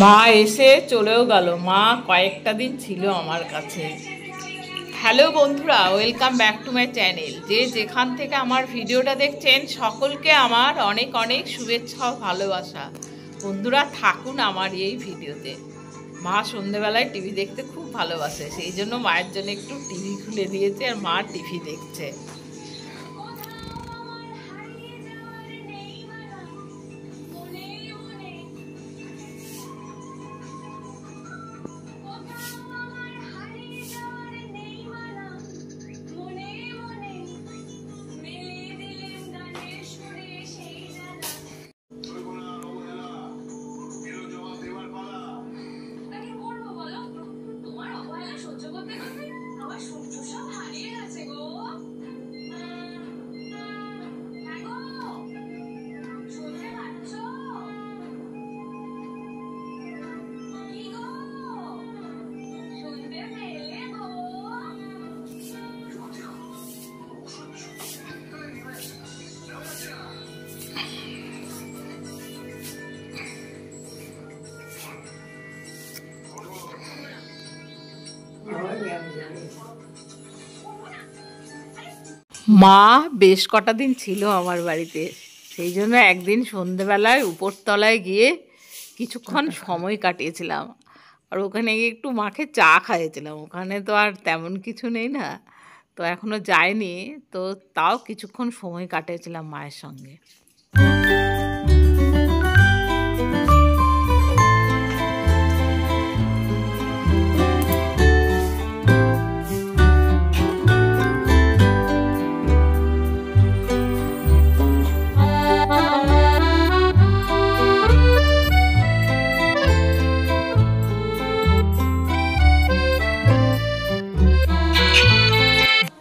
মা এসে চলেও গেল। মা কয়েকটা দিন ছিল আমার কাছে। হ্যালো বন্ধুরা, welcome back to my channel. যে যেখান থেকে আমার ভিডিওটা দেখছেন সকলকে আমার অনেক অনেক শুভেচ্ছা ও ভালোবাসা। বন্ধুরা থাকুন আমার এই ভিডিওতে। মা সন্ধেবেলায় টিভি দেখতে খুব ভালোবাসে, সেই জন্য মায়ের জন্য একটু টিভি খুলে দিয়েছে আর মা টিভি দেখছে। মা বেশ কটা দিন ছিল আমার বাড়িতে, সেই জন্য একদিন সন্ধেবেলায় উপরতলায় গিয়ে কিছুক্ষণ সময় কাটিয়েছিলাম। আর ওখানে গিয়ে একটু মাকে চা খাইয়েছিলাম। ওখানে তো আর তেমন কিছু নেই না, তো এখনও যাইনি, তো তাও কিছুক্ষণ সময় কাটিয়েছিলাম মায়ের সঙ্গে।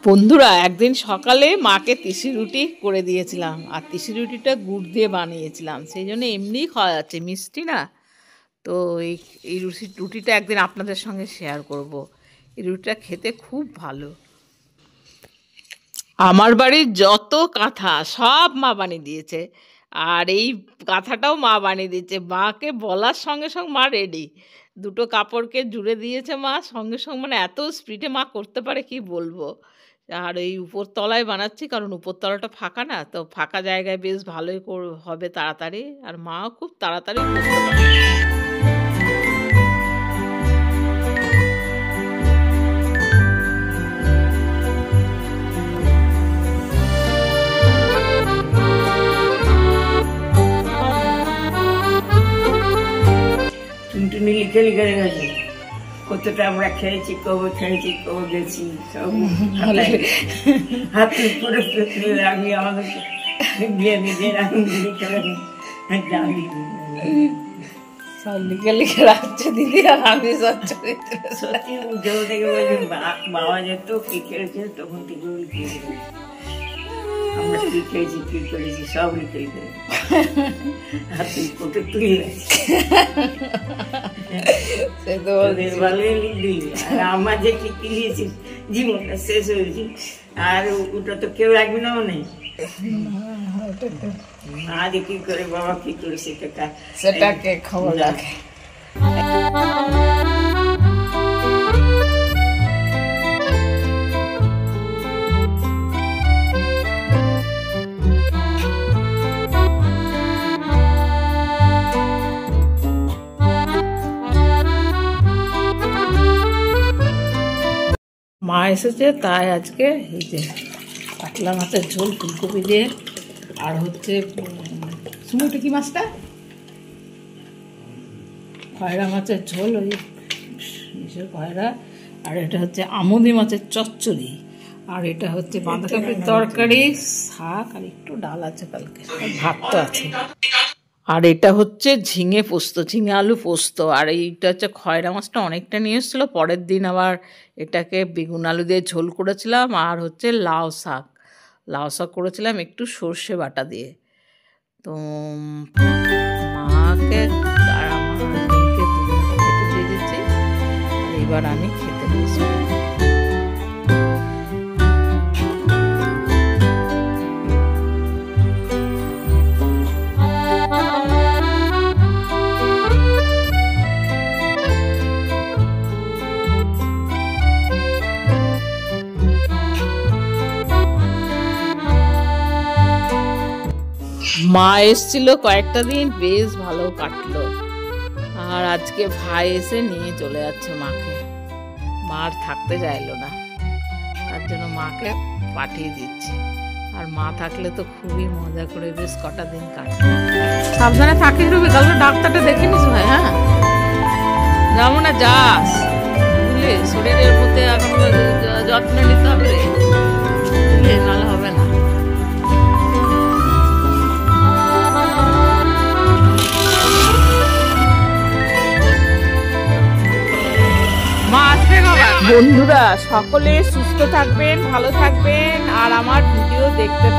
বন্ধুরা একদিন সকালে মাকে তিসি রুটি করে দিয়েছিলাম, আর তিসি রুটিটা গুড় দিয়ে বানিয়েছিলাম, সেই জন্য এমনিই খাওয়া যাচ্ছে, মিষ্টি না। তো এই রুটিটা একদিন আপনাদের সঙ্গে শেয়ার করব। এই রুটিটা খেতে খুব ভালো। আমার বাড়ির যত কাঁথা সব মা বানিয়ে দিয়েছে, আর এই কাঁথাটাও মা বানিয়ে দিয়েছে। মাকে বলার সঙ্গে সঙ্গে মা রেডি। দুটো কাপড়কে জুড়ে দিয়েছে মা সঙ্গে সঙ্গে, মানে এত স্পিডে মা করতে পারে কি বলবো। আর এই উপরতলায় বানাচ্ছি, কারণ উপরতলাটা ফাঁকা না, তো ফাঁকা জায়গায় বেশ ভালোই হবে তাড়াতাড়ি, আর মাও খুব তাড়াতাড়ি করতে পারে। টুনটুনি লিখে লিখে গেছে কতটা আমরা খেয়েছি, কবে খেয়েছি, কবে গেছি, সব হাতে করে আমি আমাদেরকে দিয়ে নিজের আমি জানি সব লিখে লিখে রাখছে দিদি, আর আমি সত্যি উঠেও দেখে বলছি বাবা যেত কি খেয়েছে, তখন থেকে লিখে আমরা কি খেয়েছি, কি করেছি, সব লিখে লিখে হাতে কোটে তুলে গেছে। ভালোই লিখবি, আর আমার যে কি লিখেছিস জীবনটা শেষ হয়েছে, আর ওটা তো কেউ রাখবি না মনে। আজ কি করে বাবা কি করে সেটাকে খবর রাখে। মা এসেছে তাই আজকে এই যে কাতলা মাছের ঝোল ফুলকপি দিয়ে, আর হচ্ছে সুমোটা কি মাছটা, খয়রা মাছের ঝোল, ওই খয়রা, আর এটা হচ্ছে আমুদি মাছের চচ্চড়ি, আর এটা হচ্ছে বাঁধাকপির তরকারি, শাক, আর একটু ডাল আছে কালকে, ভাত তো আছে। আর এটা হচ্ছে ঝিঙে পোস্ত, ঝিঙে আলু পোস্ত। আর এইটা হচ্ছে খয়রা মাছটা অনেকটা নিয়ে এসেছিলো, পরের দিন আবার এটাকে বেগুন আলু দিয়ে ঝোল করেছিলাম। আর হচ্ছে লাউ শাক করেছিলাম একটু সর্ষে বাটা দিয়ে। তো মাকে আর আমার হাজবেন্ডকে দুজনকে খেতে দিয়ে দিচ্ছি, আর এবার আমি খেতে বসবো। মা এসছিল কয়েকটা দিন, বেশ ভালো কাটলো। আর আজকে ভাই এসে নিয়ে চলে যাচ্ছে মাকে। মা আর থাকতে চাইলো না, তার জন্য মাকে পাঠিয়ে দিচ্ছি। আর মা থাকলে তো খুবই মজা করে বেশ কটা দিন কাটবে। সাবধানে থাকিস রবি, কালকে ডাক্তারটা দেখে নিস ভাই। হ্যাঁ, যাবো না যাস, বুঝলি? শরীরের প্রতি এখন যত্ন নিতে হবে রে, বুঝলি? নাহলে হবে না। বন্ধুরা সকলে সুস্থ থাকবেন, ভালো থাকবেন, আর আমার ভিডিও দেখতে